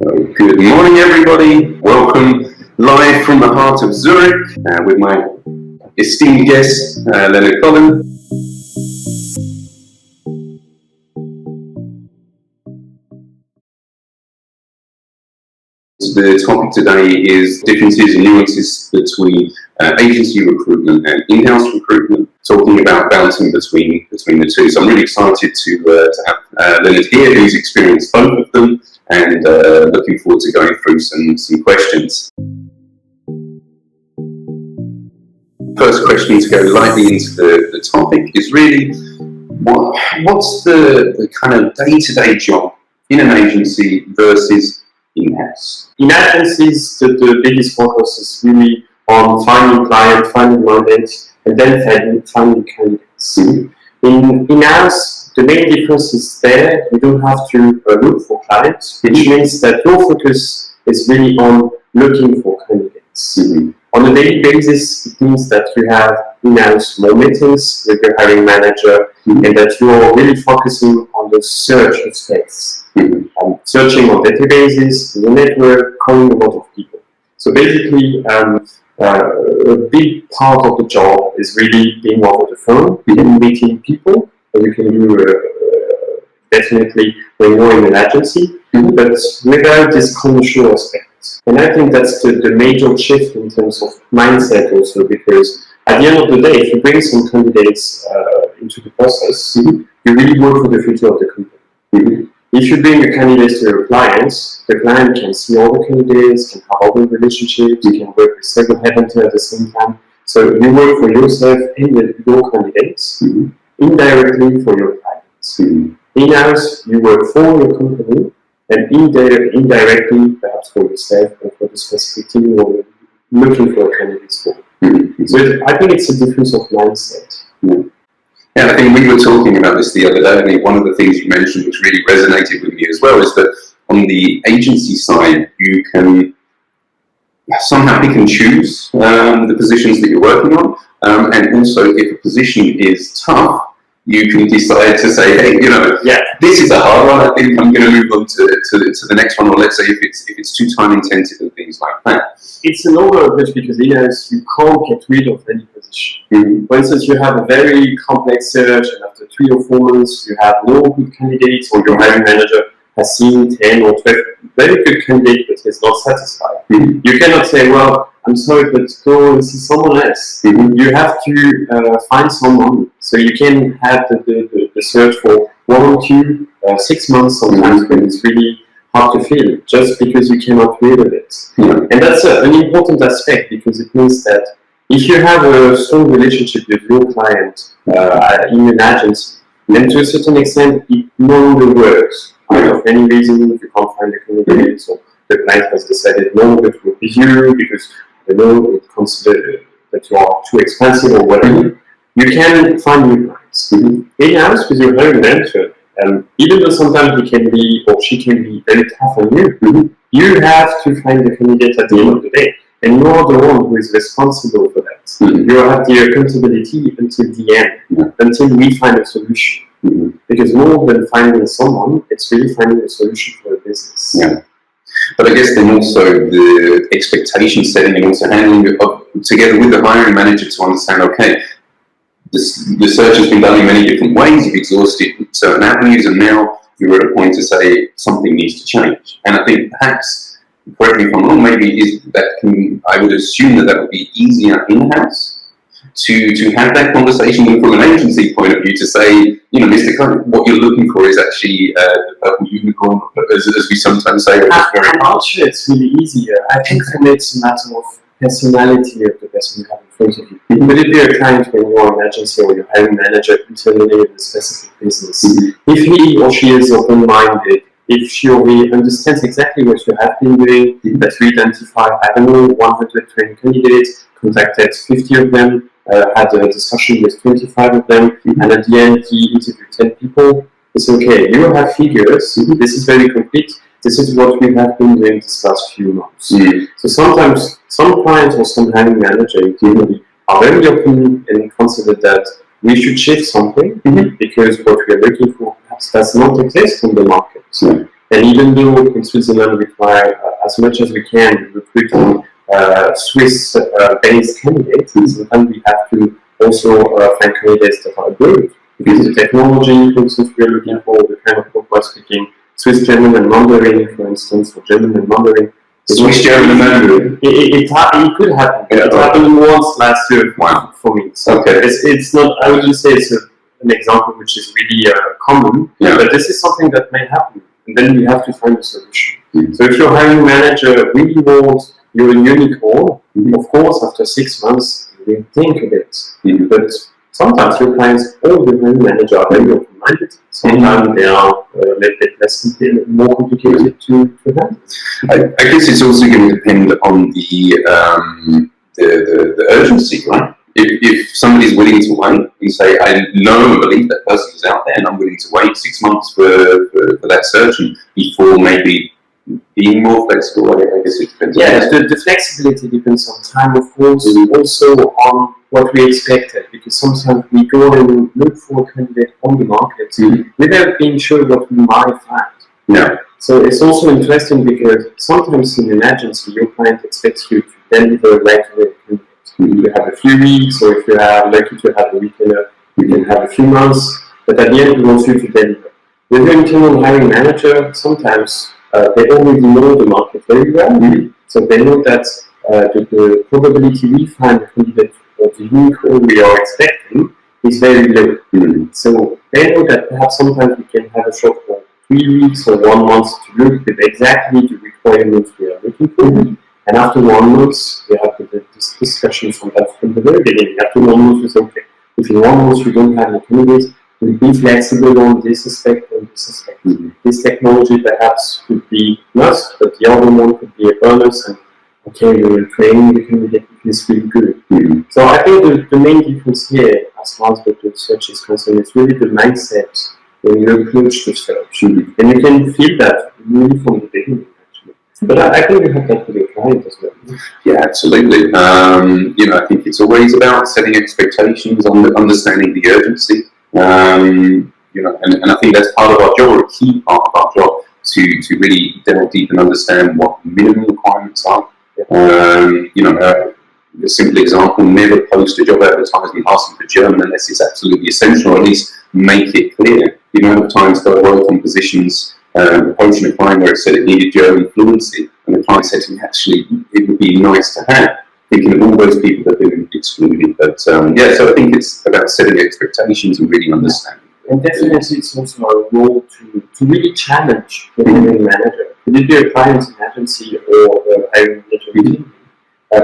Good morning, everybody. Welcome live from the heart of Zurich with my esteemed guest, Léonard. The topic today is differences and nuances between agency recruitment and in-house recruitment, talking about balancing between the two. So I'm really excited to have Léonard here, who's experienced both of them, and looking forward to going through some questions. First question to go lightly into the topic is really, what's the kind of day-to-day job in an agency versus in-house? In agencies, the biggest focus is really on finding clients, finding mandates, and then finding candidates. In-house, the main difference is there, you don't have to look for clients, which means that your focus is really on looking for candidates. On a daily basis, it means that you have in-house more meetings with your hiring manager, and that you are really focusing on the search space. Searching on databases, in the network, calling a lot of people. So basically, a big part of the job is really being over the phone, meeting people, that you can do definitely when you're in an agency, but without this commercial aspect. And I think that's the major shift in terms of mindset also, because at the end of the day, if you bring some candidates into the process, you really work for the future of the company. If you bring a candidate to your clients, the client can see all the candidates, can have all the relationships, you can work with several headhunters at the same time. So you work for yourself and your candidates, indirectly for your clients. In-house, you work for your company, and indirectly, perhaps for yourself or for the specific team you're looking for candidates for. So I think it's a difference of mindset. Yeah, I think we were talking about this the other day. I think one of the things you mentioned which really resonated with me as well is that on the agency side, you can somehow pick and choose the positions that you're working on, and also if a position is tough, you can decide to say, hey, this is a hard one. I think I'm going to move on to the next one, or let's say if it's too time intensive and things like that. It's an overapproach because in-house you can't get rid of any position. For instance, you have a very complex search, and after 3 or 4 months you have no good candidates, or your hiring manager has seen 10 or 12 very good candidates but is not satisfied. You cannot say, well, I'm sorry, but go and see someone else. You have to find someone, so you can have the search for 1 or 2, 6 months sometimes when it's really hard to fill, just because you cannot rid of it. And that's an important aspect, because it means that if you have a strong relationship with your client in an agency, then to a certain extent it no longer works. For any reason, if you can't find a candidate, so the client has decided no, that will be you because they know it consider that you are too expensive or whatever, you can find new clients. In-house with your hiring manager, even though sometimes he can be or she can be very tough on you, you have to find the candidate at the end of the day, and you are the one who is responsible for that. You have the accountability until the end, until we find a solution. Because more than finding someone, it's really finding a solution for a business. But I guess then also the expectation setting and also handling it up together with the hiring manager to understand, okay, the search has been done in many different ways, you've exhausted certain avenues, and now you're at a point to say something needs to change. And I think perhaps, correct me if I'm wrong, maybe I would assume that would be easier in-house to have that conversation from an agency point of view, to say, Mr. Clark, what you're looking for is actually the purple unicorn, as we sometimes say. I'm not sure it's really easier. I think for me it's a matter of personality of the person you have in front of you. But if you're a client when you're an agency or your hiring manager internally in a specific business, if he or she is open-minded, if she or he understands exactly what you have been doing, that we identify, 120 candidates, contacted 50 of them, had a discussion with 25 of them, and at the end he interviewed 10 people. It's okay, you have figures, this is very concrete, this is what we have been doing this past few months. So sometimes some clients or some hiring manager including are very open and consider that we should shift something because what we are looking for perhaps does not exist on the market. And even though in Switzerland we try as much as we can recruiting Swiss-based candidates, sometimes we have to also find candidates that are good. Because the technology, for instance, we are looking for the kind of profile speaking Swiss German and Mandarin, for instance, or German and Mandarin. Swiss German and Mandarin. It could happen. Yeah, it happened once last year. Wow. For me. So Okay. it's not. I would just say it's an example which is really common. Yeah. But this is something that may happen, and then we have to find a solution. So if your hiring manager really wants your unicorn, of course, after 6 months, you will think a bit. But sometimes your clients, all the hiring managers are very open-minded. Sometimes they are a little bit more complicated to handle. I guess it's also going to depend on the urgency, right? If somebody's willing to wait and say, I know and believe that person is out there and I'm willing to wait 6 months for that search and before maybe being more flexible, I guess it depends. Yeah, the flexibility depends on time, of course, also on what we expected, because sometimes we go and look for a candidate on the market without being sure what we might find. Yeah. So it's also interesting because sometimes in an agency, your client expects you to deliver right away. You have a few weeks, or if you are lucky to have a retailer, you can have a few months, but at the end, we want you to deliver. With your internal hiring manager, sometimes they already know the market very well, so they know that the probability we find a candidate or the unicorn we are expecting is very low. So they know that perhaps sometimes we can have a shot for 3 weeks or 1 month to look at exactly the requirements we are looking for. And after 1 month, we have this discussion from the very beginning. After 1 month, we say, okay, if in 1 month you don't have any candidates, we'll be flexible on this aspect and this aspect. This technology perhaps could be must, but the other one could be a bonus. And okay, we will train the candidate if it's really good. So I think the main difference here, as far as the search is concerned, is really the mindset when you approach the search. And you can feel that really from the beginning. But I think you have that with your client as well. Yeah, absolutely. I think it's always about setting expectations, understanding the urgency. And I think that's part of our job, or a key part of our job, to really delve deep and understand what minimum requirements are. A simple example: never post a job advertisement asking for German unless it's absolutely essential, or at least make it clear. The amount of times that I worked on positions approaching a client where it said it needed German fluency, and the client said to me, actually, it would be nice to have, thinking of all those people that have been excluded. But so I think it's about setting expectations and really understanding. And definitely it's also our role to really challenge the hiring manager. Could it be a client agency or a hiring manager?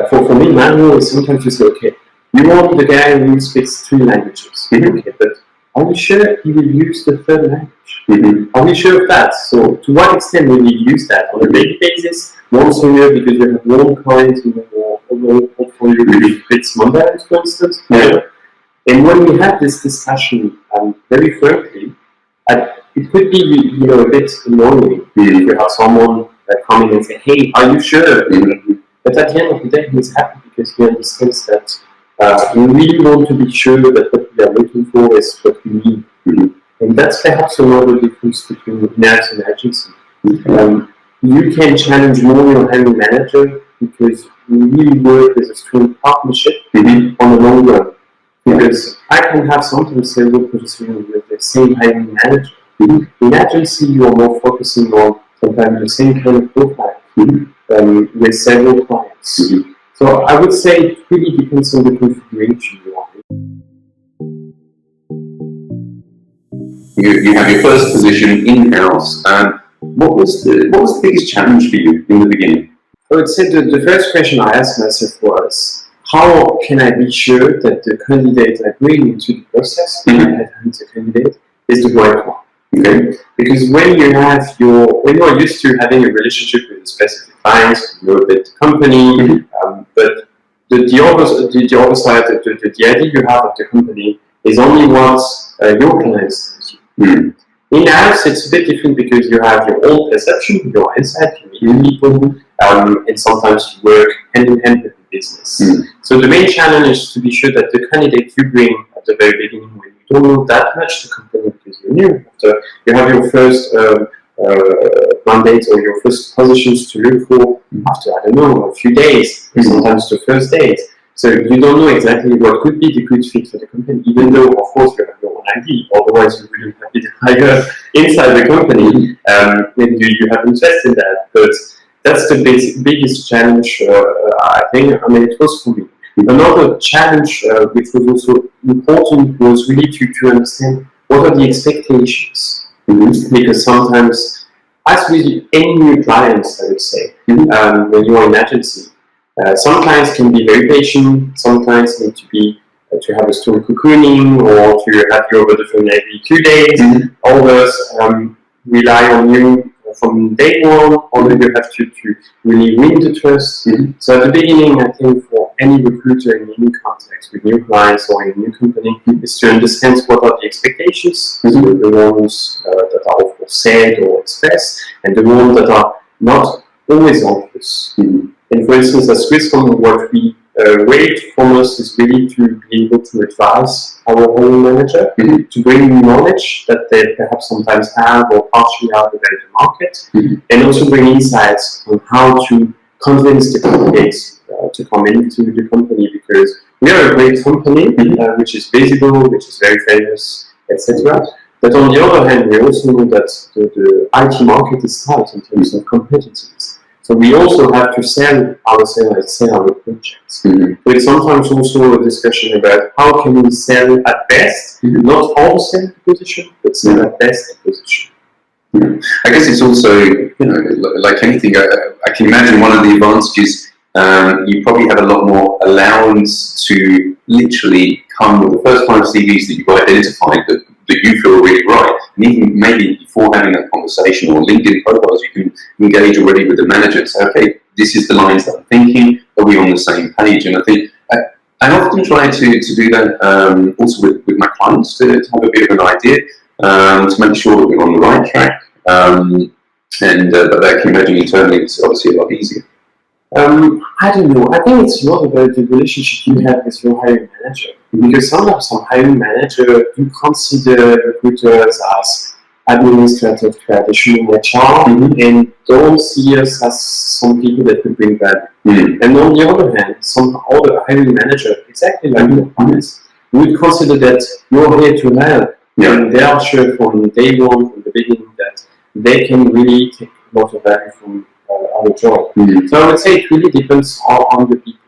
For me, my role is sometimes to say, okay, you want the guy who speaks 3 languages. Okay, but are we sure he will use the 3rd language? Are we sure of that? So to what extent will you use that? On a daily basis, once a year, because you have one client in your overall portfolio which fits Mandarin, for instance. And when we have this discussion very frankly, it could be a bit annoying if you have someone coming and say, hey, are you sure? But at the end of the day, he's happy because he understands that we really want to be sure that what we are looking for is what we need. And that's perhaps another difference between in-house and agency. You can challenge more your hiring manager because you really work with a strong partnership on the long run. Because I can have sometimes several positions with the same hiring manager. In agency, you are more focusing on sometimes the same kind of profile with several clients. So I would say it really depends on the configuration you are in. You have your first position in-house. What was the biggest challenge for you in the beginning? I would say the first question I asked myself was, how can I be sure that the candidate I bring into the process, when the candidate, is the right one? Okay? Because when you are used to having a relationship with a specific client, you know a bit the company, but the other side, the idea you have of the company is only what your clients do. In-house, it's a bit different because you have your own perception, your insight, you meet people, and sometimes you work hand in hand with the business. So the main challenge is to be sure that the candidate you bring at the very beginning, when you don't know that much the company because you're new, after you have your first mandates or your first positions to look for after, I don't know, a few days, sometimes the first days. So you don't know exactly what could be the good fit for the company, even though, of course, you have your own ID, otherwise you wouldn't have been hired inside the company, and you have interest in that. But that's the biggest challenge, I think. I mean, it was for me. Another challenge, which was also important, was really to understand what are the expectations. Because sometimes, as with any new clients, I would say, when you are in agency, some clients can be very patient, some clients need to have a strong cocooning or to have you over the phone every 2 days. Others rely on you from day one, or you have to really win the trust. So at the beginning, I think for any recruiter in any context with new clients or in a new company is to understand what are the expectations, the ones that are of course said or expressed, and the ones that are not always obvious. And for instance, at Swisscom, what we wait from us is really to be able to advise our own manager to bring knowledge that they perhaps sometimes have or partially have about the market, and also bring insights on how to convince the candidates to come into the company, because we are a great company which is visible, which is very famous, etc. But on the other hand, we also know that the IT market is tight in terms of competitiveness. So we also have to sell ourselves, sell our projects. But sometimes also a discussion about how can we sell at best, not oversell the position, but sell at best the position. I guess it's also, like anything, I can imagine one of the advantages, you probably have a lot more allowance to literally come with the first 5 CVs that you've identified that you feel really right. And even maybe before having that conversation or LinkedIn profiles, you can engage already with the manager and say, okay, this is the lines that I'm thinking, are we on the same page? And I think I often try to do that also with my clients to have a bit of an idea, to make sure that we're on the right track. But I can imagine internally it's obviously a lot easier. I don't know. I think it's not about the relationship you have with your hiring manager. Because sometimes some hiring manager do consider recruiters as administrative traditional HR and don't see us as some people that could bring value. And on the other hand, some other hiring manager, exactly like your comments, would consider that you're here to help. And they are sure from day one, from the beginning, that they can really take a lot of value from our job. So I would say it really depends on the people.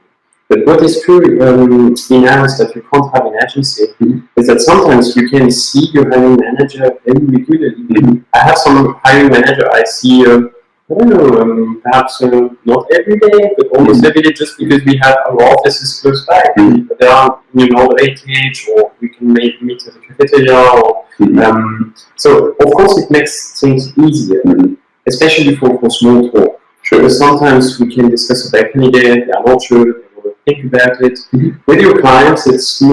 But what is true in ours that you can't have an agency is that sometimes you can see your hiring manager very regularly. I have some hiring manager I see, I don't know, perhaps not every day, but almost every day, just because we have our offices close by. But they are, the ATH, or we can meet at the cafeteria. So of course it makes things easier, especially for small talk. Because sometimes we can discuss about candidate, they are not sure, they want to think about it. With your clients, it's a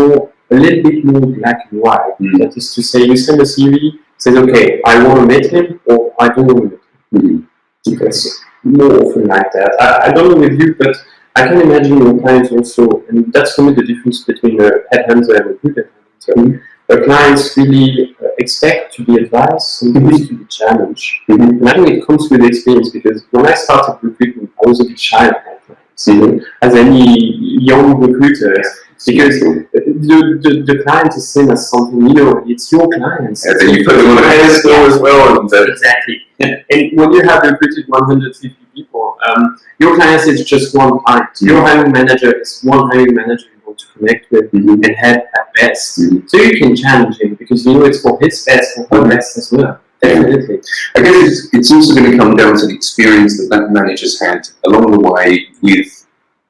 little bit more black and white. That is to say, you send a CV, says, okay, I want to meet him, or I don't want to meet him. It's more often like that. I don't know with you, but I can imagine your clients also, and that's for me the difference between a headhunter and a good headhunter. Clients really expect to be advised, sometimes to be challenged. And I think it comes with experience, because when I started recruitment, I was a bit shy of my clients, as any young recruiter, because the client is seen as something, it's your clients. And then you put them on a pedestal as well. Exactly. And when you have recruited 150 people, your clients is just one client. Your hiring manager is one hiring manager to connect with and help at best. So you can challenge him, because it's for his best and her best as well. Definitely. I guess it's also going to come down to the experience that manager's had along the way with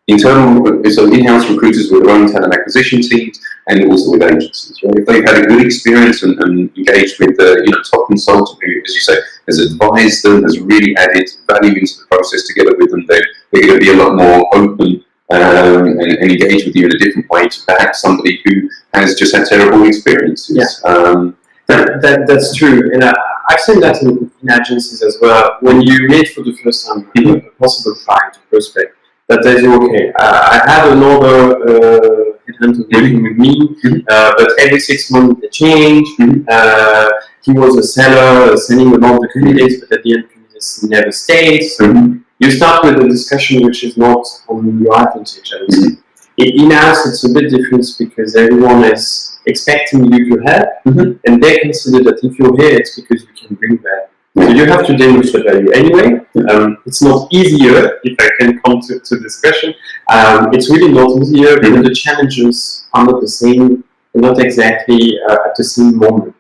in-house recruiters with their own talent acquisition teams, and also with agencies. Right? If they've had a good experience and engaged with the top consultant who, as you say, has advised them, has really added value into the process together with them, they're going to be a lot more open and engage with you in a different way to perhaps somebody who has just had terrible experiences. That's true, and I've seen that in agencies as well. When you meet for the first time a possible client or prospect, that says, okay, I have another headhunter working with me, but every 6 months they change. he was a seller selling a lot of the candidates, but at the end, candidates never stayed. So you start with a discussion which is not on your advantage. I would say. In-house, it's a bit different because everyone is expecting you to help, and they consider that if you're here, it's because you can bring value. So you have to demonstrate value anyway. It's not easier, if I can come to this question. It's really not easier because the challenges are not the same, not exactly at the same moment.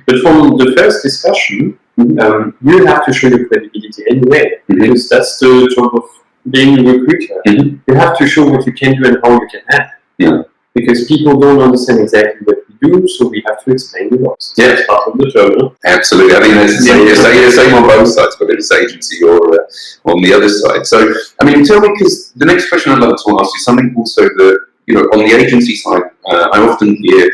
But from the first discussion, you have to show your credibility anyway, because that's the job of being a recruiter. You have to show what you can do and how you can help. Because people don't understand exactly what we do, so we have to explain the works. Yeah, it's part of the job. No? Absolutely. I mean, there's the same on both sides, whether it's agency or on the other side. So, I mean, tell me, because the next question I'd love to ask you, something also that, you know, on the agency side, I often hear,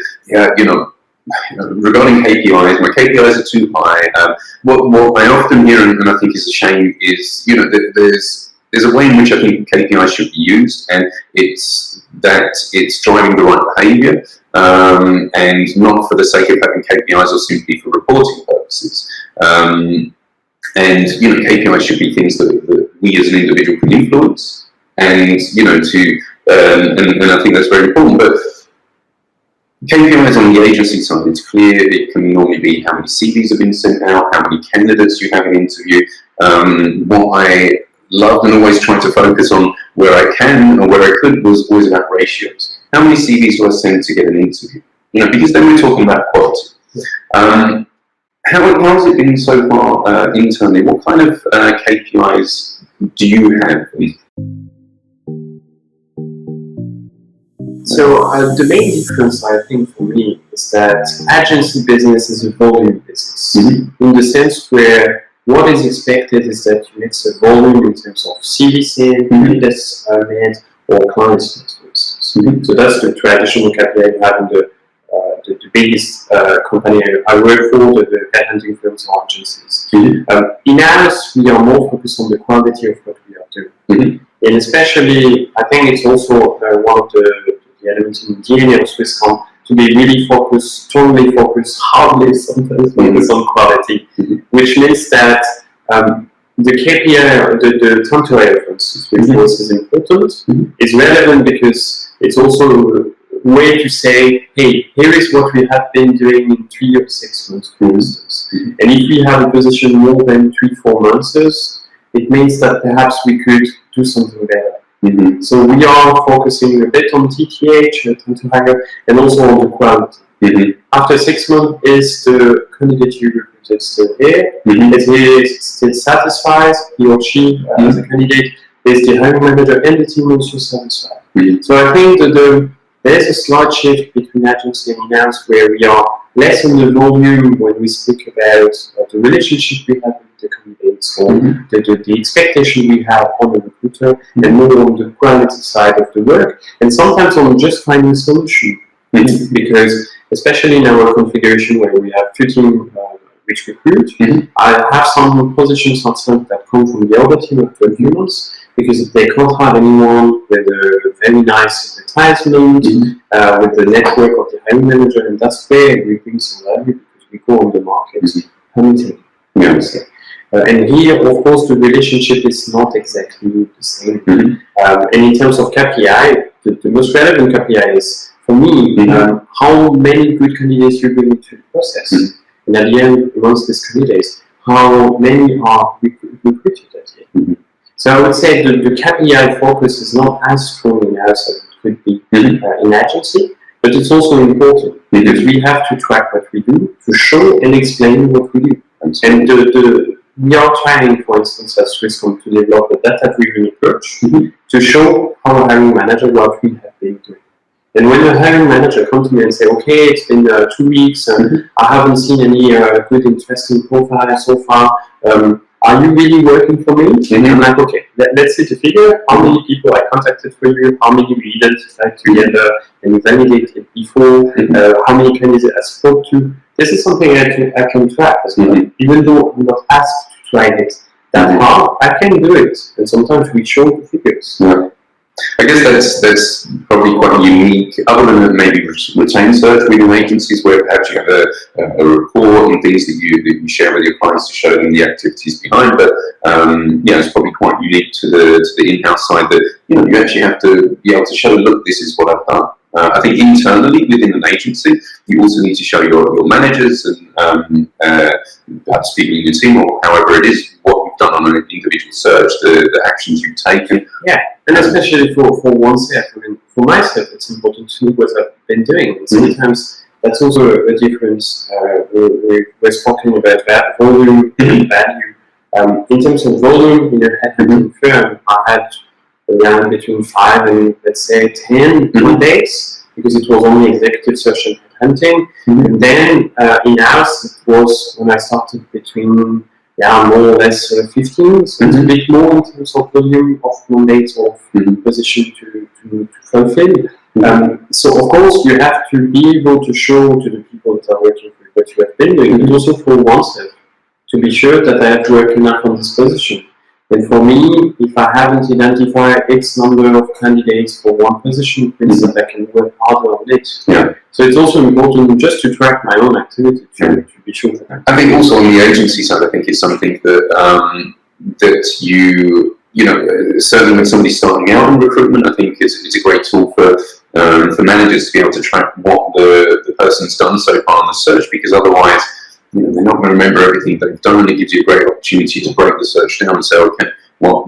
regarding KPIs, my KPIs are too high. What I often hear, and I think is a shame, is, you know, there's a way in which I think KPIs should be used, and it's that it's driving the right behaviour, and not for the sake of having KPIs or simply for reporting purposes. And, you know, KPIs should be things that we as an individual can influence, and, you know, and I think that's very important. But KPIs on the agency side, it's clear it can normally be how many CVs have been sent out, how many candidates you have in interview. What I loved and always tried to focus on where I can or where I could was always about ratios. How many CVs do I send to get an interview? You know, because then we're talking about quality. How has it been so far internally? What kind of KPIs do you have? So the main difference, I think, for me is that agency business is a volume business, in the sense where what is expected is that you make a volume in terms of CV sent, candidates made, or clients made, for instance. So that's the traditional KPI you have in the biggest company I work for, the headhunting firms or agencies. In-house, we are more focused on the quality of what we are doing. And especially, I think it's also one of the elements in the DNA of Swisscom to be really focused, strongly focused, hardly sometimes focused on quality, which means that the KPI, the time to hire, for instance, which was is important, is relevant because it's also a way to say, hey, here is what we have been doing in 3 or 6 months, for instance. And if we have a position more than 3-4 months, it means that perhaps we could do something better. So we are focusing a bit on TTH, time to hire, and also on the quality. After 6 months, is the candidate you recruited still here? Is he still satisfied, he or she, as a candidate? Is the hiring manager and the team also satisfied? So I think that there's a slight shift between agency and in-house where we are less on the volume when we speak about the relationship we have with the candidates or the expectation we have on the recruiter, and more on the quality side of the work, and sometimes on just finding solution. Because especially in our configuration where we have 15 which recruit, I have some positions that come from the other team after a few months, because if they can't have anyone with a very nice advertisement, with the network of the hiring manager, and that's where we bring some value, because we go on the market hunting. And here, of course, the relationship is not exactly the same. And in terms of KPI, the most relevant KPI is, for me, how many good candidates you bring into the process. And at the end, amongst these candidates, how many are recruited at the end. So I would say the KPI focus is not as strong in house as it could be in agency, but it's also important because we have to track what we do, to show and explain what we do. And we are trying, for instance, at Swisscom to develop a data-driven approach to show our hiring manager what we have been doing. And when a hiring manager comes to me and say, okay, it's been 2 weeks and I haven't seen any good, interesting profile so far, are you really working for me? And I'm like, okay, let's see the figure. How many people I contacted for you? How many we identified together and validated before? How many candidates I spoke to? This is something I can track as well. Even though I'm not asked to try it that hard, I can do it. And sometimes we show the figures. I guess that's probably quite unique, other than maybe retained search within agencies where perhaps you have a report and things that you share with your clients to show them the activities behind. But it's probably quite unique to the in-house side that you actually have to be able to show, look, this is what I've done. I think internally within an agency, you also need to show your managers and perhaps people in your team or however it is what you've done on an individual search, the actions you've taken. Yeah, and especially for oneself. I mean, for myself, it's important to know what I've been doing. And sometimes that's also a difference. We're talking about that volume and value. In terms of volume, in a headhunting firm, I had around between 5 and let's say 10 mandates because it was only executive search and headhunting. And then in-house, it was when I started between more or less 15, so it's a bit more in terms of volume of mandates of position to fulfill. So of course you have to be able to show to the people that are working with what you have been doing, but also for oneself to be sure that I have worked enough on this position. And for me, if I haven't identified X number of candidates for one position, it means that I can work harder on it. Yeah. So it's also important just to track my own activity to be sure. I think also on the agency side, I think it's something that that you certainly when somebody's starting out in recruitment, I think it's a great tool for managers to be able to track what the person's done so far on the search, because otherwise they're not going to remember everything they've done. It gives you a great opportunity to break the search down and say, okay, where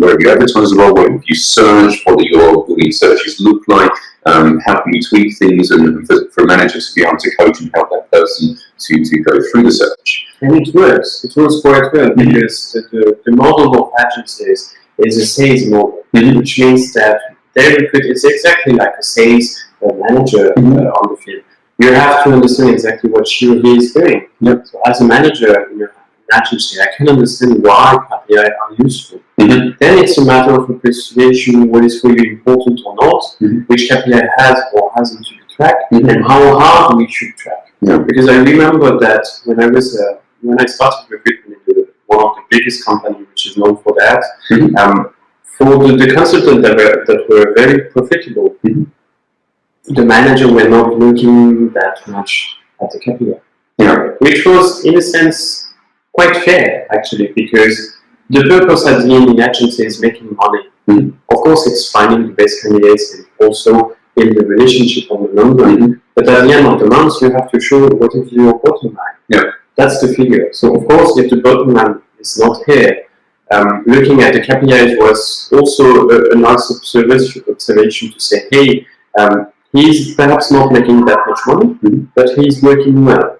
have you advertised the role? Where have you searched? What do your searches look like? How can you tweak things? And for managers to be able to coach and help that person to go through the search. And it works. It works quite well because the model of agencies is a sales model, which means that they recruit. It's exactly like a sales manager on the field. You have to understand exactly what she or he is doing. Yep. So as a manager in an agency, I can understand why KPI are useful. Then it's a matter of appreciation what is for you important or not, which KPI has or hasn't to be tracked, and how hard we should track. Because I remember that when I started recruitment in one of the biggest companies, which is known for that, for the consultants that were very profitable, the manager were not looking that much at the KPI, which was in a sense quite fair actually, because the purpose at the end in agency is making money. Of course, it's finding the best candidates and also build the relationship on the long run. But at the end of the month, you have to show what is your bottom line. That's the figure. So of course, if the bottom line is not here, looking at the KPIs was also a nice observation to say, hey, he's perhaps not making that much money, but he's working well.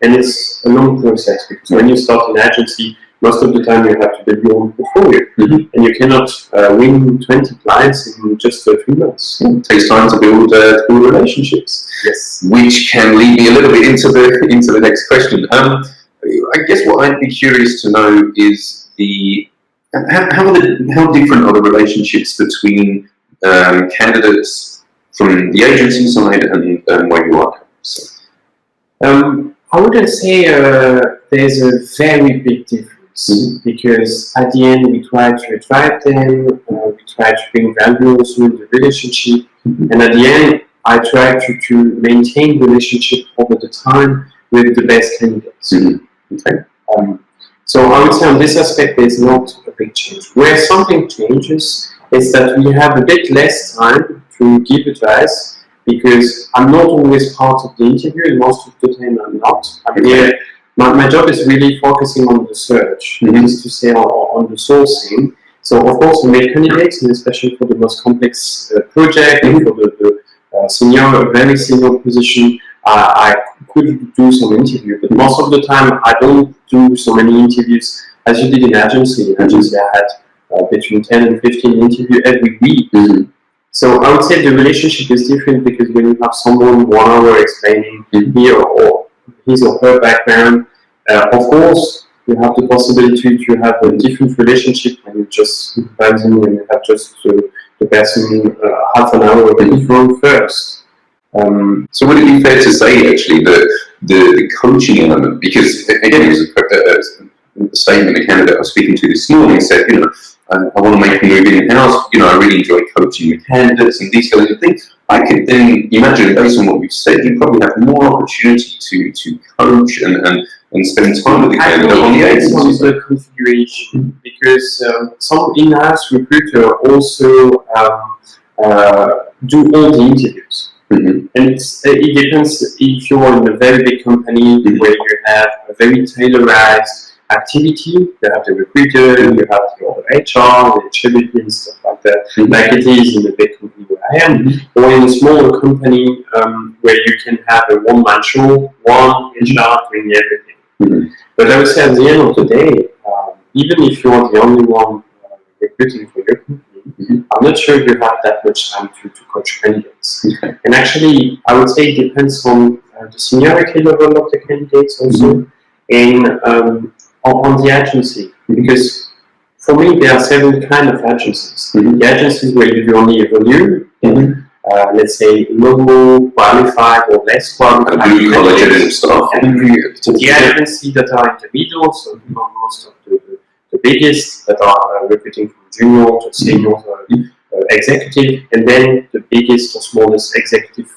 And it's a long process because when you start an agency, most of the time you have to build your own portfolio, and you cannot win 20 clients in just 3 months. It takes time to build relationships. Yes, which can lead me a little bit into the next question. I guess what I'd be curious to know is how different are the relationships between candidates from the agency side and where you are? I wouldn't say there's a very big difference because at the end we try to attract them, we try to bring value also in the relationship, and at the end I try to maintain relationship over the time with the best candidates. So I would say on this aspect there's not a big change. Where something changes is that we have a bit less time to give advice, because I'm not always part of the interview, and most of the time I'm not. I'm here. My job is really focusing on the search, that is to say on the sourcing. So of course we make candidates, and especially for the most complex project, and for the very senior position, I could do some interview, but most of the time I don't do so many interviews as you did in agency. In agency I had between 10 and 15 interviews every week. So I would say the relationship is different because when you have someone 1 hour explaining his or her background, of course you have the possibility to have a different relationship when you just supervising and you have just the person half an hour on the phone first. So would it be fair to say actually that the coaching element, because again it was a statement a candidate I was speaking to this morning said, I want to make a move in-house, I really enjoy coaching with candidates and these kinds of things, I could then imagine, based on what we've said, you probably have more opportunity to coach and spend time with the candidate on the agency. On the configuration, because some in-house recruiter also do all the interviews. Mm-hmm. And it depends if you're in a very big company where you have a very tailorized activity. You have the recruiter, you have the HR, the HRBP and stuff like that, like it is in the big company where I am, or in a smaller company where you can have a one-man show, one HR doing everything. Mm-hmm. But I would say at the end of the day, even if you're the only one recruiting for your company, I'm not sure you have that much time to coach candidates. Okay. And actually, I would say it depends on the seniority level of the candidates also, and on the agency. Because for me, there are several kinds of agencies. The agencies where you do only a volume, let's say low qualified or less qualified. Blue collar general staff. The agencies that are in the middle, so most of the biggest that are recruiting from junior to senior executive, and then the biggest or smallest executive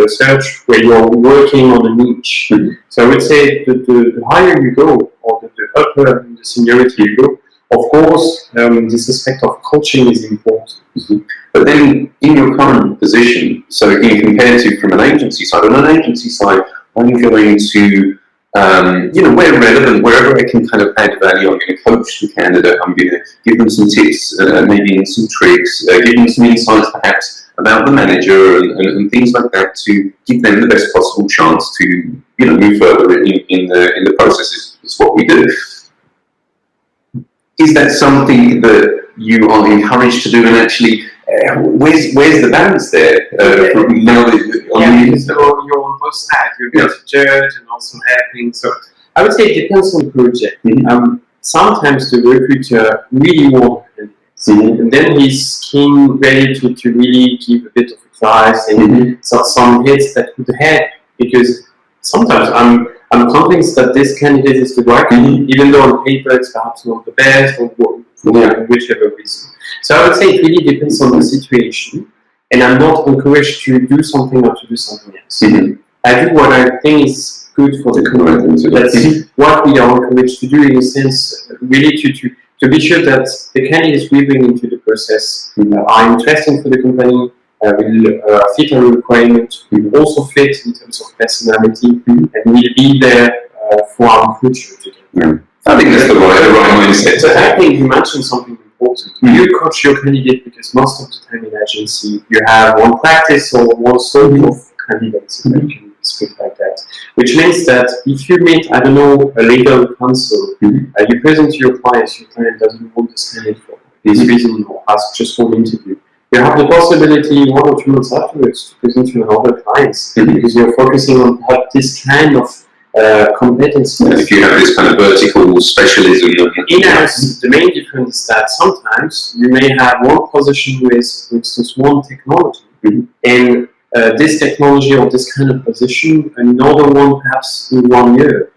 search where you're working on a niche. So I would say the higher you go, or the upper in the seniority you go, of course, this aspect of coaching is important. But then, in your current position, so in compared to from an agency side, on an agency side, I'm going to where relevant, wherever I can kind of add value, I'm going to coach the candidate, I'm going to give them some tips, maybe some tricks, give them some insights perhaps about the manager and things like that to give them the best possible chance to, move further in the process is what we do. Is that something that you are encouraged to do, and actually, where's the balance there? Now that you're on both sides. You're going to judge and also helping. So I would say it depends on the project. Sometimes the recruiter really wants candidates, and then he's keen, ready to really give a bit of advice and some hits that could help. Because sometimes I'm convinced that this candidate is the right one, even though on paper it's perhaps not the best, or for whichever reason. So I would say it really depends on the situation, and I'm not encouraged to do something or to do something else. I do what I think is good for the company. That's what we are encouraged to do, in a sense, really to be sure that the candidates we bring into the process are interesting for the company, will fit our requirement, will also fit in terms of personality, and will be there for our future together. I think that's the right mindset. So I think you mentioned something important. You coach your candidate because most of the time in agency you have one practice or one sort of candidates, if I can speak like that. Which means that if you meet, a legal counsel, you present to your client doesn't want this candidate for this reason or has just one interview. You have the possibility 1 or 2 months afterwards to present to another clients because you're focusing on this kind of competency. If you have this kind of vertical specialism. In-house, the main difference is that sometimes you may have one position with, for instance, one technology, and this technology or this kind of position, another one perhaps in 1 year,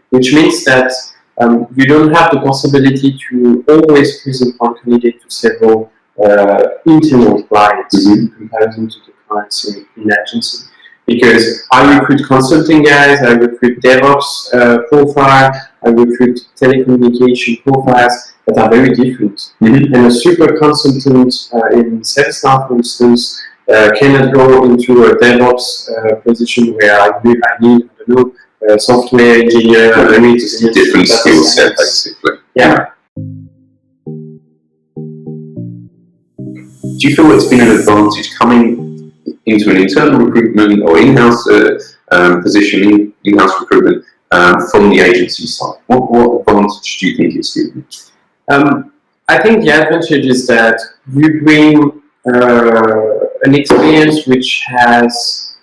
which means that you don't have the possibility to always present one candidate to several internal clients in comparison to the clients in agency. Because I recruit consulting guys, I recruit DevOps profile, I recruit telecommunication profiles that are very different. And a super consultant in ServiceNow, for instance, cannot go into a DevOps position where I need, software engineer. Different skill set, basically. Yeah. Do you feel it's been an advantage coming into an internal recruitment or in-house position, in-house recruitment from the agency side? What advantage do you think it's given? I think the advantage is that you bring an experience which has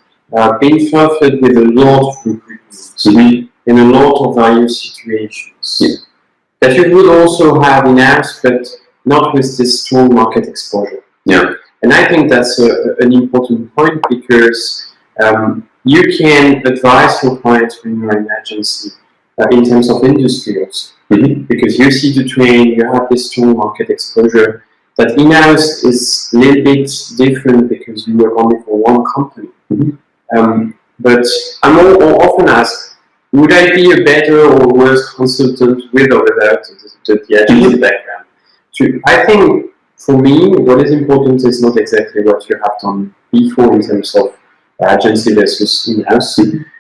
been fulfilled with a lot of recruitment in a lot of various situations that you would also have in-house, but not with this strong market exposure. And I think that's an important point because you can advise your clients when you're in agency in terms of industry also. Because you see the train, you have this strong market exposure. That in-house is a little bit different because you work only for one company. But I'm often asked, would I be a better or worse consultant with or without the agency background? I think for me, what is important is not exactly what you have done before in terms of agency versus in-house,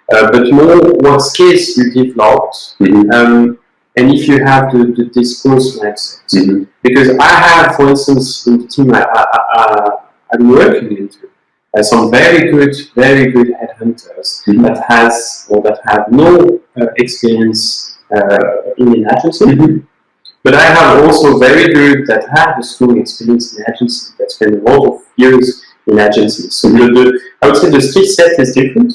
but more what skills you developed, and if you have the discourse mindset. Because I have, for instance, in the team I'm working into, some very good headhunters that have no experience in an agency. But I have also very good that have a strong experience in agency, that spend a lot of years in agencies. So I would say the skill set is different.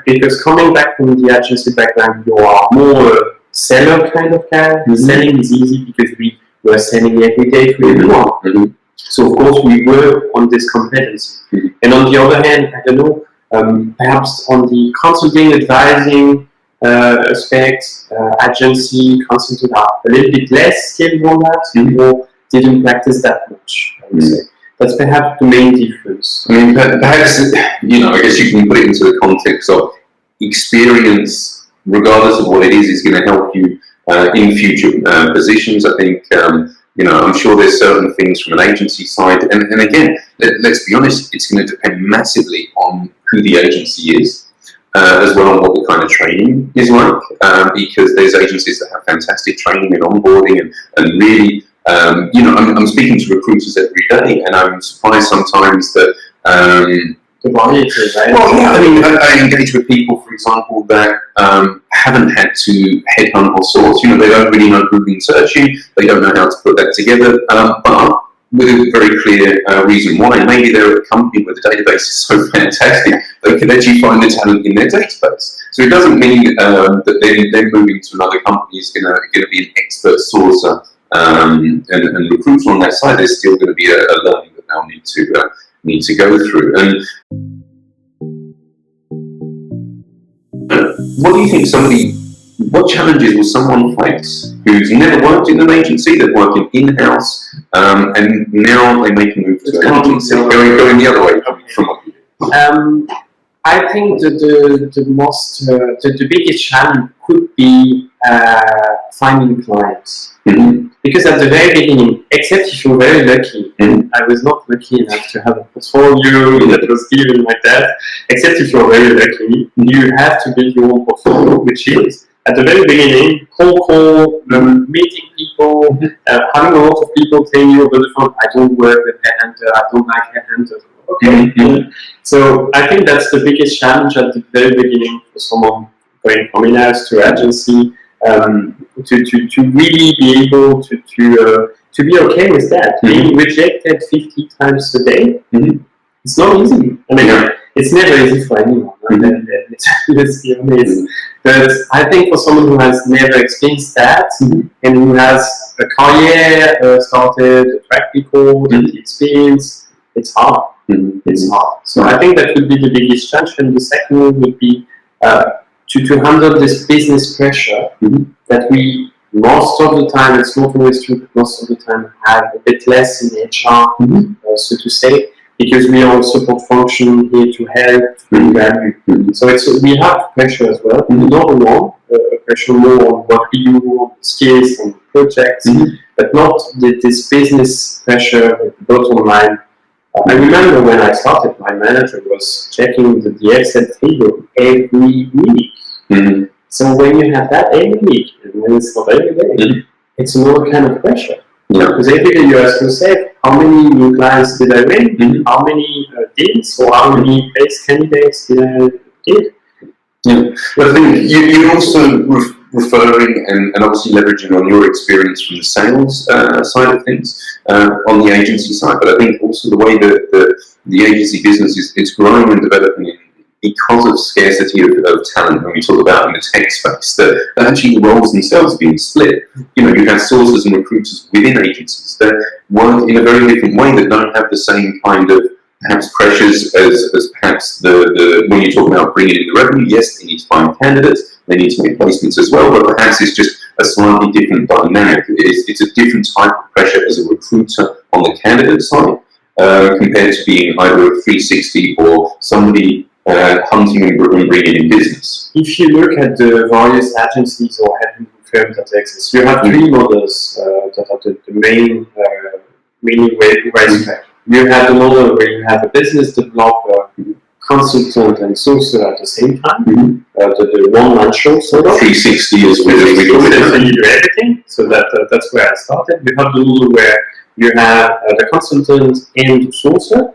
Because coming back from the agency background, you are more a seller kind of guy. Selling is easy because we were selling every day to everyone. So of course we work on this competency. And on the other hand, I don't know, perhaps on the consulting, advising aspect, agency, consultant are a little bit less skilled on that, or didn't practice that much, I would say. That's perhaps the main difference. I mean, perhaps, I guess you can put it into the context of experience, regardless of what it is going to help you in future positions. I think, I'm sure there's certain things from an agency side, and again, let's be honest, it's going to depend massively on who the agency is. As well on what the kind of training is like, because there's agencies that have fantastic training and onboarding and really, I'm speaking to recruiters every day, and I'm surprised sometimes that Well, yeah, I mean, I engage with people, for example, that haven't had to headhunt or source. They don't really know who've been searching. They don't know how to put that together. But with a very clear reason why. Maybe they're at a company where the database is so fantastic they can actually find the talent in their database. So it doesn't mean that then moving to another company is going to be an expert sourcer and recruiter on that side. There's still going to be a learning that they'll need to go through. And what do you think what challenges will someone face who's never worked in an agency, they're working in-house, and now they make a move to an agency, going the other way from what you do? I think the biggest challenge could be finding clients. Because at the very beginning, except if you're very lucky, and I was not lucky enough to have a portfolio that was given like that, except if you're very lucky, you have to build your own portfolio, which is, at the very beginning, call, meeting people, having a lot of people telling you over the phone, I don't work with headhunter, I don't like headhunters. Okay. So I think that's the biggest challenge at the very beginning for someone going from in-house to agency, to really be able to be okay with that. Being rejected 50 times a day, it's not easy. I mean, it's never easy for anyone. Let's be honest. But I think for someone who has never experienced that and who has a career started, a track record, and the experience, it's hard. It's hard. So I think that would be the biggest challenge. And the second one would be to handle this business pressure that we, most of the time, it's not always true, but most of the time have a bit less in HR, so to say, because we are a support function here to help, to bring value. So we have pressure as well, not alone, pressure more on what we do, on the skills, on the projects, but not this business pressure at the bottom line. I remember when I started, my manager was checking the Excel table every week. So when you have that every week, and when it's not every day, it's another kind of pressure. Because every day you ask yourself, how many new clients did I win? How many deals, or how many base candidates did I get? Well, I think you're also referring and obviously leveraging on your experience from the sales side of things on the agency side, but I think also the way that the agency business is growing and developing because of scarcity of talent, when we talk about in the tech space, that actually the roles themselves are being split. You have sourcers and recruiters within agencies that work in a very different way, that don't have the same kind of perhaps pressures as perhaps the when you talk about bringing in the revenue, yes, they need to find candidates, they need to make placements as well, but perhaps it's just a slightly different dynamic. It's a different type of pressure as a recruiter on the candidate side compared to being either a 360 or somebody hunting and bringing in business. If you look at the various agencies or headhunting firms that exist, you have three models that are the main ways. You have the model where you have a business developer, consultant, and sourcer at the same time. The one-man show sort of. 360 as well. So you do everything. So that's where I started. You have the model where you have the consultant and the sourcer.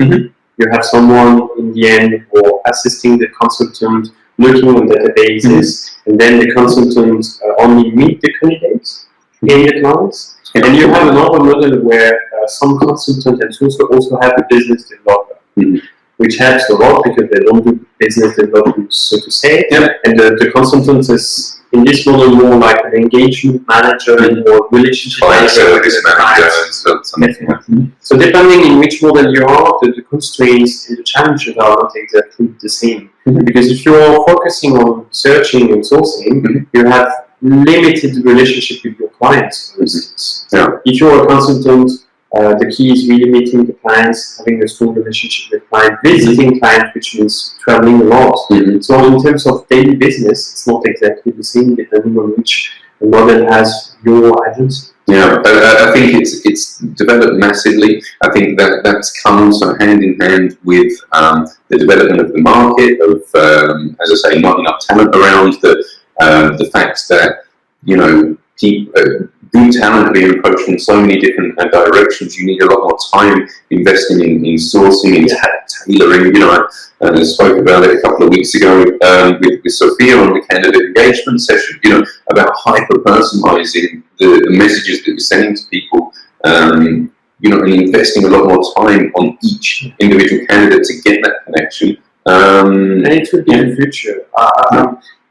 You have someone in the end or assisting the consultant, looking on databases, and then the consultant only meet the candidates and the clients. And you have another model where some consultant and sourcer also have a business developer, which helps a lot because they don't do business development, so to say. And the consultant is in this model more like an engagement manager or relationship manager. So depending in which model you are, the constraints and the challenges are not exactly the same. Because if you are focusing on searching and sourcing, you have limited relationship with your clients, for instance. If you're a consultant, the key is really meeting the clients, having a strong relationship with clients, visiting clients, which means traveling a lot. So in terms of daily business, it's not exactly the same depending on which model has your agency. I think it's developed massively. I think that's come also hand in hand with the development of the market, of as I say, not enough talent around, the fact that, you know, good talent being approached from so many different directions. You need a lot more time investing in sourcing and tailoring. You know, I spoke about it a couple of weeks ago with Sophia on the candidate engagement session. You know, about hyper-personalising the messages that you're sending to people. You know, and investing a lot more time on each individual candidate to get that connection. And it will be the future.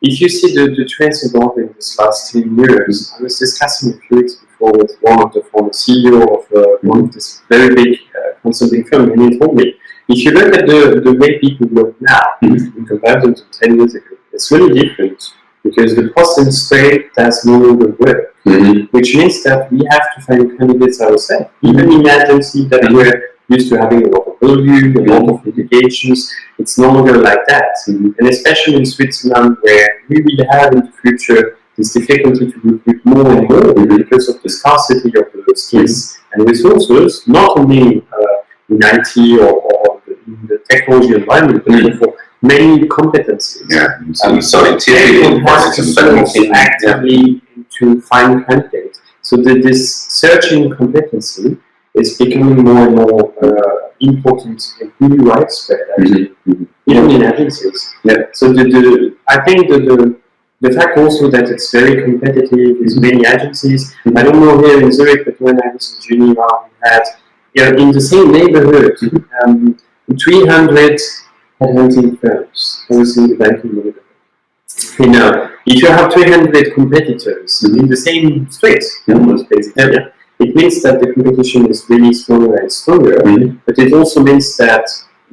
If you see the trends evolving this last 10 years, I was discussing a few weeks before with one of the former CEO of one of this very big consulting firm, and he told me, if you look at the way people work now in comparison to 10 years ago, it's really different because the post and straight does no longer work, which means that we have to find candidates ourselves, even in agencies that were used to having a lot of volume, a lot of litigations. It's no longer like that. And especially in Switzerland, where we will have in the future this difficulty to recruit more and more because of the scarcity of the skills and resources, not only in IT or in the technology environment, but also for many competencies. Scientific has to source actively to find candidates. So this searching competency is becoming more and more important and really widespread, actually, even in agencies. So I think the fact also that it's very competitive with many agencies. I don't know here in Zurich, but when I was in Geneva, we had in the same neighborhood 300 headhunting firms. I was in the banking neighborhood. You know, if you have 300 competitors in the same street, almost basically. It means that the competition is really stronger and stronger, but it also means that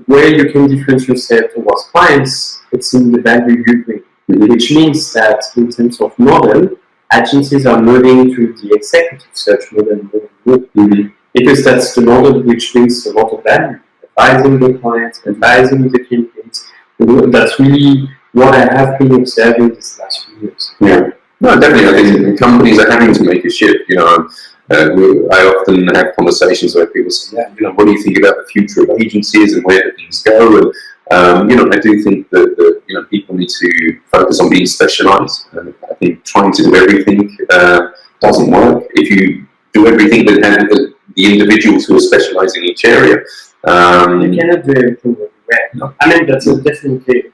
where you can differentiate yourself towards clients, it's in the value you bring, which means that in terms of model, agencies are moving to the executive search model more and more, because that's the model which brings a lot of value, advising the clients, advising the candidates. That's really what I have been observing these last few years. No, definitely. I think companies are having to make a shift. You know, I often have conversations where people say, you know, what do you think about the future of agencies and where do things go? And you know, I do think that you know, people need to focus on being specialised. I think trying to do everything doesn't work. If you do everything, then have the individuals who are specialised in each area. You cannot do everything everywhere. I mean, that's definitely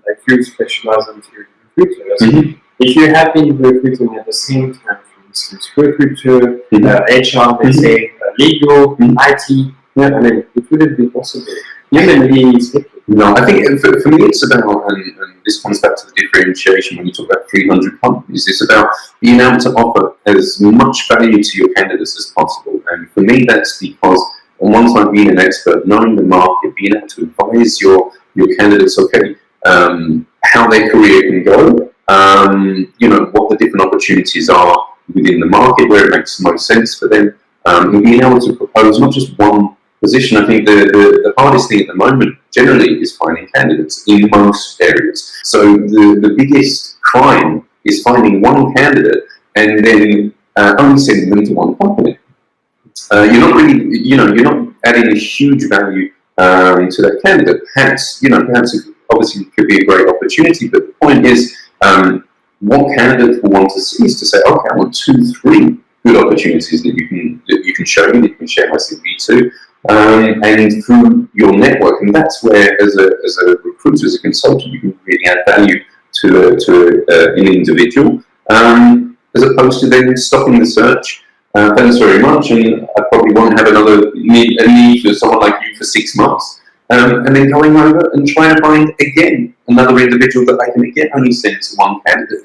like you specialise into recruiters. If you have been recruiting at the same time, for instance, recruiter, HR, let's say, legal, IT, I mean, it wouldn't be possible. Humanly speaking. No, I think for me it's about, and this comes back to the differentiation when you talk about 300 companies, it's about being able to offer as much value to your candidates as possible. And for me, that's because on one side being an expert, knowing the market, being able to advise your candidates, okay, how their career can go, what the different opportunities are within the market, where it makes the most sense for them, and being able to propose not just one position. I think the hardest thing at the moment generally is finding candidates in most areas. So the biggest crime is finding one candidate and then only sending them to one company. You're not really, you're not adding a huge value to that candidate. Perhaps it obviously could be a great opportunity, but the point is, what candidates will want to see is to say, okay, I want 2, 3 good opportunities that you can show me, that you can share my CV to, and through your network. And that's where, as a recruiter, as a consultant, you can really add value to an individual, as opposed to then stopping the search. Thanks very much, and I probably won't have a need for someone like you for 6 months, and then going over and trying to find again another individual that I can again only send to one candidate.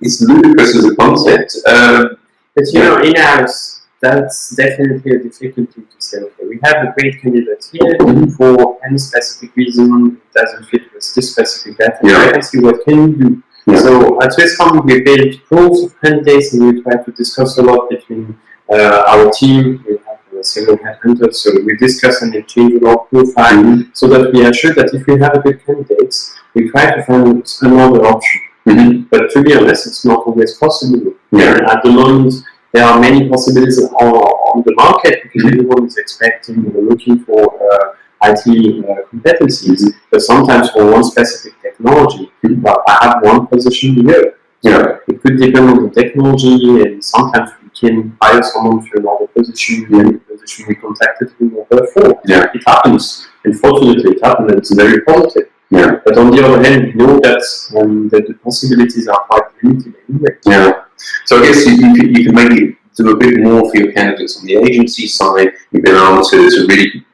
It's ludicrous as a concept. But in-house, that's definitely a difficulty to say, okay, we have a great candidate here for any specific reason, it doesn't fit with this specific data. I can see what can you do. Yeah. So at Swisscom, we build pools of candidates, and we try to discuss a lot between our team. We have several headhunters, so we discuss and exchange a lot of profile, so that we are sure that if we have a good candidate, we try to find another option. But to be honest, it's not always possible. At the moment, there are many possibilities on the market, because everyone is expecting or looking for IT competencies, but sometimes for one specific technology, I have one position here. It could depend on the technology, and sometimes we can hire someone for another position, and the position we contacted him over for. It happens. Unfortunately, it happens, and it's very positive. But on the other hand, we know that the possibilities are quite limited anyway. So I guess you can maybe do a bit more for your candidates on the agency side. You've been able to really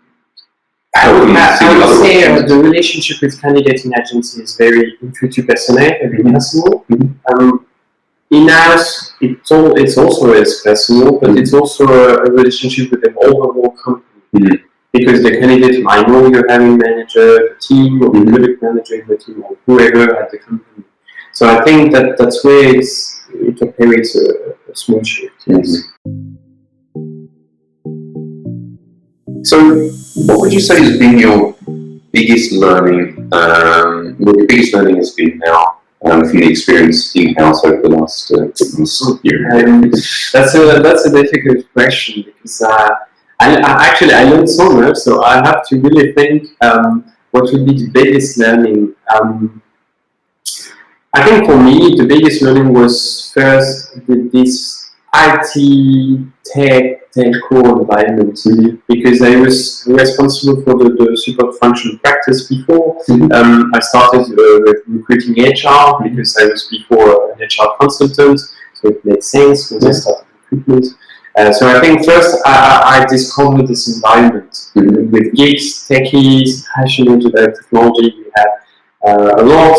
help them. I would say the relationship with candidates in agency is very personnel, very personal. In-house, it's also as personal, but it's also a relationship with the overall company. Because the candidate might know your hiring manager, the team, or the product manager in the team, or whoever at the company. So I think that's where it operates a small shift. So, what would you say has been your biggest learning? What your biggest learning has been now from the experience in-house over the last year? That's a difficult question, because I learned so much, so I have to really think what would be the biggest learning. I think for me, the biggest learning was first this IT telco environment, because I was responsible for the support function practice before. I started with recruiting HR, because I was before an HR consultant, so it made sense when I started recruitment. So I think first I discovered this environment with geeks, techies, passionate about technology. We had a lot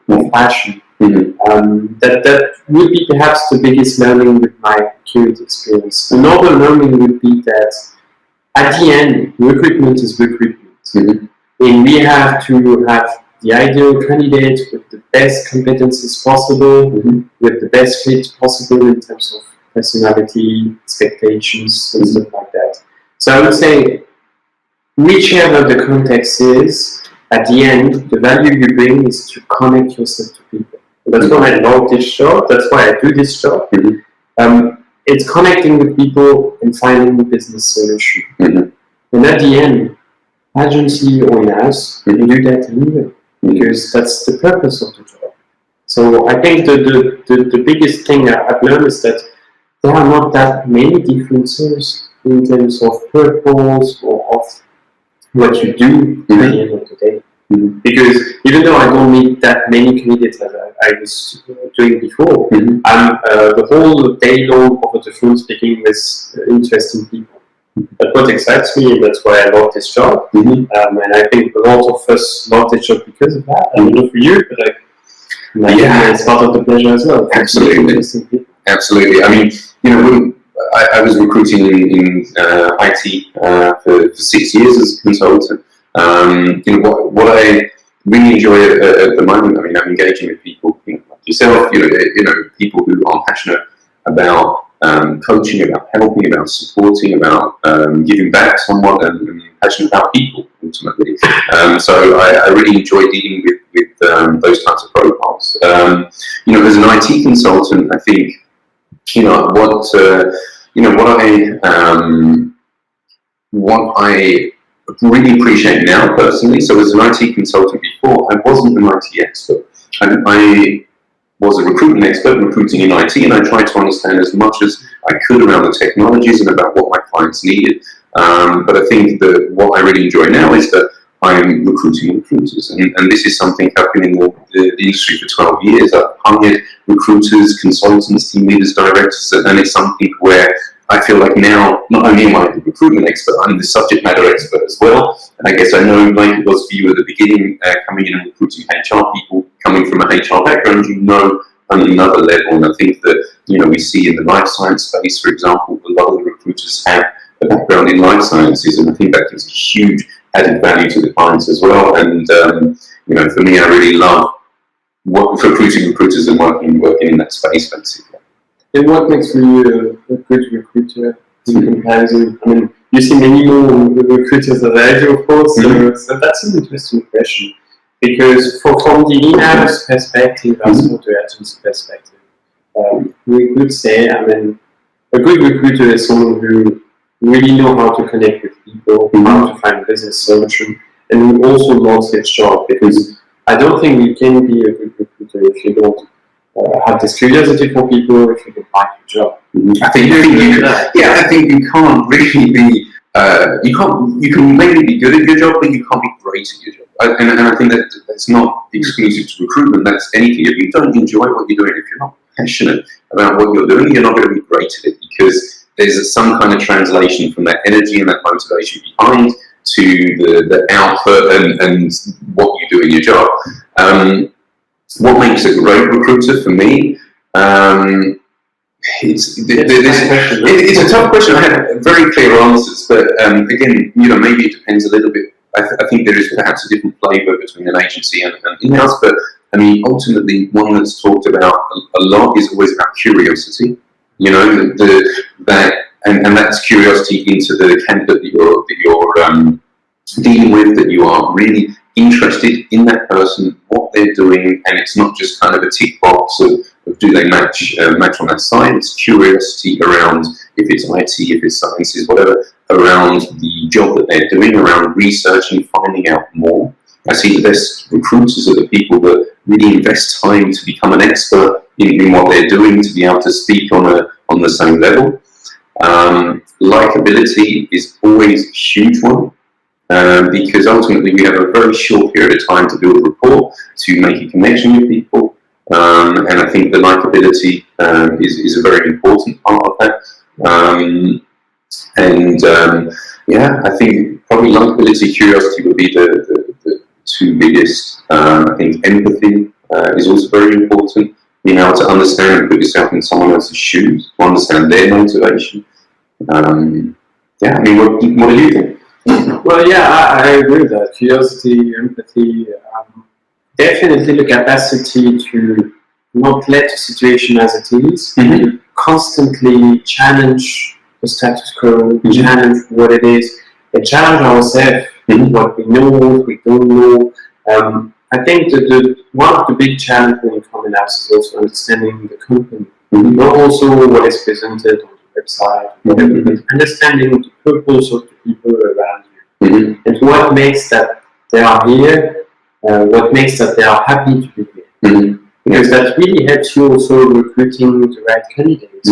of passion. That would be perhaps the biggest learning with my current experience. Another learning would be that at the end, recruitment is recruitment. And we have to have the ideal candidate with the best competencies possible, with the best fit possible in terms of personality, expectations, and stuff like that. So I would say, whichever the context is, at the end, the value you bring is to connect yourself to people. And that's why I love this job, that's why I do this job. It's connecting with people and finding a business solution. And at the end, agency or in-house, you do that anyway, because that's the purpose of the job. So I think the biggest thing I've learned is that there are not that many differences in terms of purpose or of what you do at the end of the day. Because even though I don't meet that many candidates as I was doing before, I'm the whole day long over the phone speaking with interesting people. That's what excites me, and that's why I love this job. And I think a lot of us love this job because of that. I don't know for you, but it's part of the pleasure as well. Absolutely. I mean, I was recruiting in IT for 6 years as a consultant. What I really enjoy at the moment, I mean, I'm engaging with people like yourself, people who are passionate about coaching, about helping, about supporting, about giving back somewhat, and passionate about people ultimately. So I really enjoy dealing with those types of profiles. As an IT consultant, I think what I really appreciate now personally. So as an IT consultant before, I wasn't an IT expert. I was a recruitment expert, recruiting in IT, and I tried to understand as much as I could around the technologies and about what my clients needed. But I think that what I really enjoy now is that I'm recruiting recruiters, and this is something I've been in the industry for 12 years. I've hired recruiters, consultants, team leaders, directors, and it's something where I feel like now, not only am I the recruitment expert, I'm the subject matter expert as well. And I guess I know, like it was for you at the beginning, coming in and recruiting HR people, coming from a HR background, on another level. And I think that, we see in the life science space, for example, a lot of the recruiters have a background in life sciences, and I think that gives a huge added value to the clients as well. And, for me, I really love recruiting recruiters and working in that space, basically. And what makes you a good recruiter in comparison? I mean, you see many more recruiters than I do, of course, so that's an interesting question. Because from the in-house perspective, as for the agent's perspective, we could say, I mean, a good recruiter is someone who really know how to connect with people, how to find business solution, and who also loves his job. Because I don't think you can be a good recruiter if you don't have this curiosity for people, if you don't like your job. I think you can't really be. You can maybe be good at your job, but you can't be great at your job. And I think that's not exclusive to recruitment. That's anything. If you don't enjoy what you're doing, if you're not passionate about what you're doing, you're not going to be great at it, because there's some kind of translation from that energy and that motivation behind to the output and what you do in your job. What makes a great recruiter for me? It's a tough question. I have very clear answers, but again, maybe it depends a little bit. I think there is perhaps a different flavour between an agency and in-house, but I mean, ultimately, one that's talked about a lot is always about curiosity. And that's curiosity into the candidate that you're dealing with, that you are really interested in that person, what they're doing, and it's not just kind of a tick box of do they match on that side. It's curiosity around, if it's IT, if it's sciences, whatever, around the job that they're doing, around researching, finding out more. I see the best recruiters are the people that really invest time to become an expert in what they're doing, to be able to speak on the same level. Likability is always a huge one. Because ultimately we have a very short period of time to build a rapport, to make a connection with people, and I think the likability is a very important part of that. I think probably likability, curiosity would be the two biggest. I think empathy is also very important. Being able to understand and put yourself in someone else's shoes, to understand their motivation. What do you think? Well, yeah, I agree with that. Curiosity, empathy, definitely the capacity to not let the situation as it is, constantly challenge the status quo, challenge what it is, and challenge ourselves, what we know, what we don't know. I think that one of the big challenges when you come in house is also understanding the company, not also what is presented on the website, but understanding the purpose of the people around you, and what makes that they are here, what makes that they are happy to be here. Because that really helps you also recruiting the right candidates,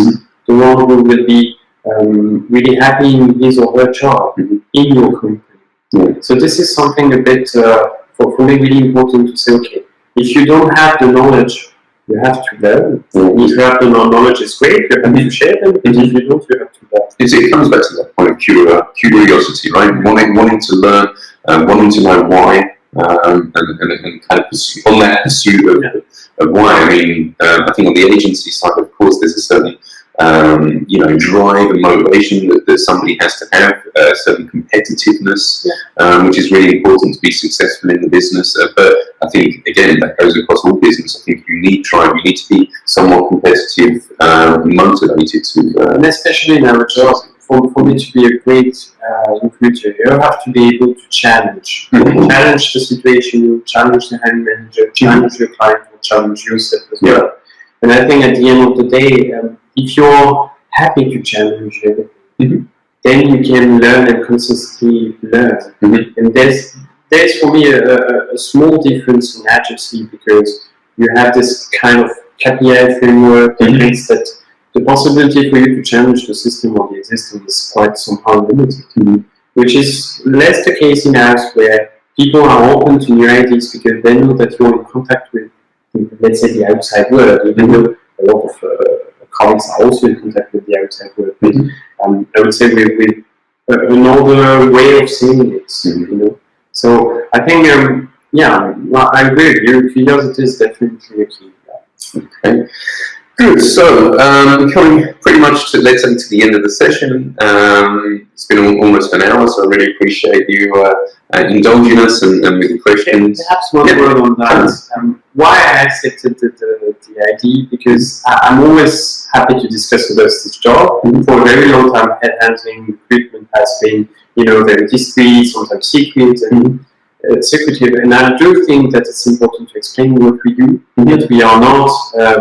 the one who will be really happy in his or her job in your company. So this is something a bit for me really important to say, okay, if you don't have the knowledge, you have to learn. If you have the knowledge, it's great, you're happy to share them, but if you don't, you have to learn. It comes back to that point of curiosity, right? Wanting to learn, wanting to know why, and kind of on that pursuit of why. I mean, I think on the agency side, of course, there's a certain drive and motivation that somebody has to have, certain competitiveness, which is really important to be successful in the business. But I think, again, that goes across all business. I think you need drive, you need to be somewhat competitive, motivated to. And especially in our job, for me to be a great recruiter, you have to be able to challenge. Challenge the situation, challenge the hiring manager, challenge your client, or challenge yourself as well. And I think at the end of the day, if you're happy to challenge everything, then you can learn and consistently learn. And there's for me a small difference in agency, because you have this kind of KPI framework that means that the possibility for you to challenge the system or the existing is quite somehow limited, which is less the case in house, where people are open to new ideas because they know that you're in contact with, let's say, the outside world, even though a lot of colleagues are also in contact with the outside world. But I would say with another way of seeing it, So I think, I agree with you. Curiosity is definitely a key. Okay. Good. So, coming pretty much to the end of the session. It's been almost an hour, so I really appreciate you indulging us and with the questions. Perhaps one word on that. Why I accepted the idea, because I'm always happy to discuss about this job. For a very long time, headhunting recruitment has been, very discreet, sometimes secret, and secretive, and I do think that it's important to explain what we do. That we are not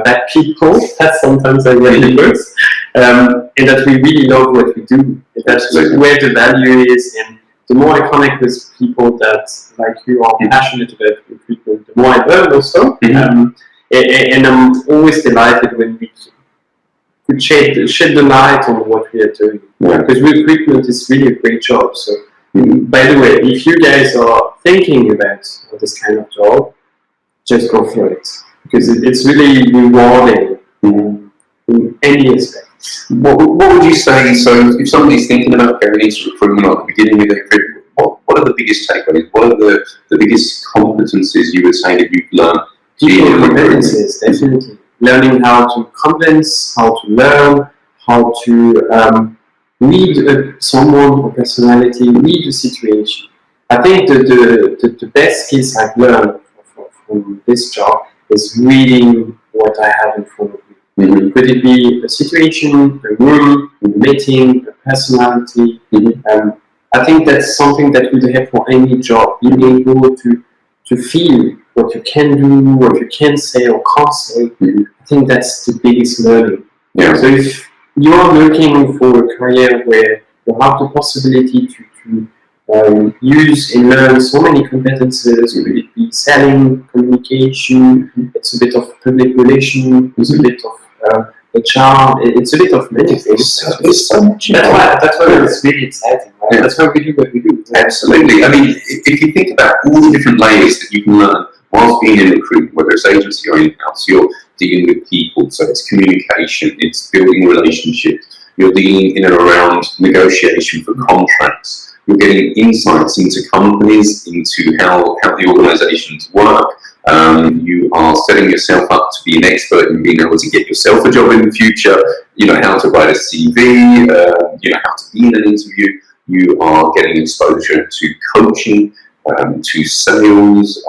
bad people. That sometimes I really works, and that we really love what we do. That's where the value is, and the more I connect with people that, like you, are passionate about recruitment, the more I learn also. And I'm always delighted when we could shed the light on what we are doing, because recruitment is really a great job. So. By the way, if you guys are thinking about this kind of job, just go for it, because it's really rewarding in any aspect. What would you say? So, if somebody's thinking about going into recruitment at the beginning of their career, what are the biggest takeaways? What are the biggest competencies you would say that you've learned? People competencies, definitely. Learning how to convince, how to learn, how to read someone or personality, read the situation. I think the best skills I've learned from this job is reading what I have in front of me. Could it be a situation, a room, a meeting, a personality? I think that's something that would help for any job, being able to feel what you can do, what you can say or can't say. I think that's the biggest learning. So if you are looking for a career where you have the possibility to use and learn so many competences, would it be selling, communication, it's a bit of public relations, it's a bit of HR, it's a bit of many things. There's so much. That's why it's really exciting, right? That's why we do what we do. Absolutely. I mean, if you think about all the different layers that you can learn whilst being in recruitment, whether it's agency or in-house, you're dealing with people, so it's communication, it's building relationships, you're dealing in and around negotiation for contracts, you're getting insights into companies, into how the organisations work, you are setting yourself up to be an expert in being able to get yourself a job in the future, how to write a CV, how to be in an interview, you are getting exposure to coaching, to sales.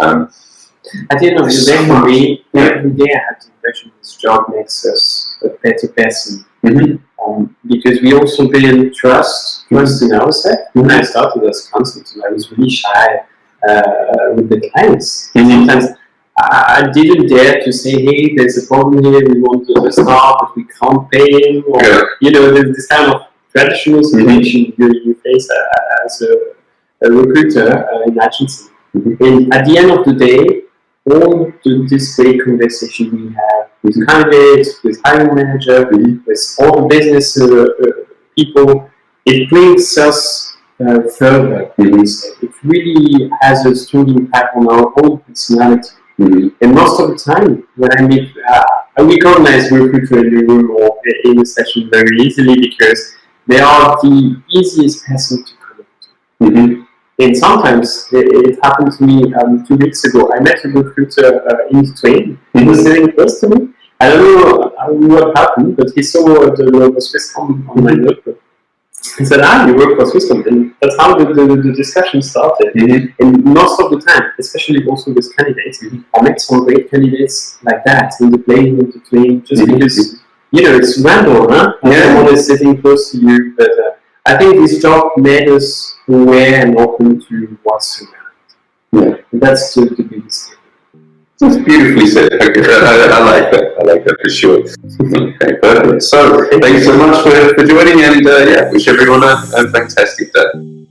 At the end of the day, for me, every day I have the impression this job makes us a better person. Because we also build trust in ourselves. When I started as a consultant, I was really shy with the clients. Sometimes I didn't dare to say, hey, there's a problem here, we want to start, but we can't pay him. Or, there's this kind of traditional situation you face as a recruiter in agency. And at the end of the day, all this great conversation we have with candidates, with hiring manager, with all the business people, it brings us further. It really has a strong impact on our own personality. And most of the time, when I meet, I recognize recruiter in the room or in a session very easily, because they are the easiest person to connect to. And sometimes it happened to me 2 weeks ago. I met a recruiter in the train. He was sitting close to me. I don't know what happened, but he saw the logo Swisscom on my notebook. He said, you work for Swisscom, and that's how the discussion started. And most of the time, especially also with candidates, I met some great candidates like that, in the plane, in between, just because, it's random, huh? Everyone is sitting close to you, but I think this job made us aware and open to what's around. Yeah, that's the biggest thing. That's beautifully said. I like that. I like that for sure. Okay, perfect. So, thanks so much for joining, and wish everyone a fantastic day.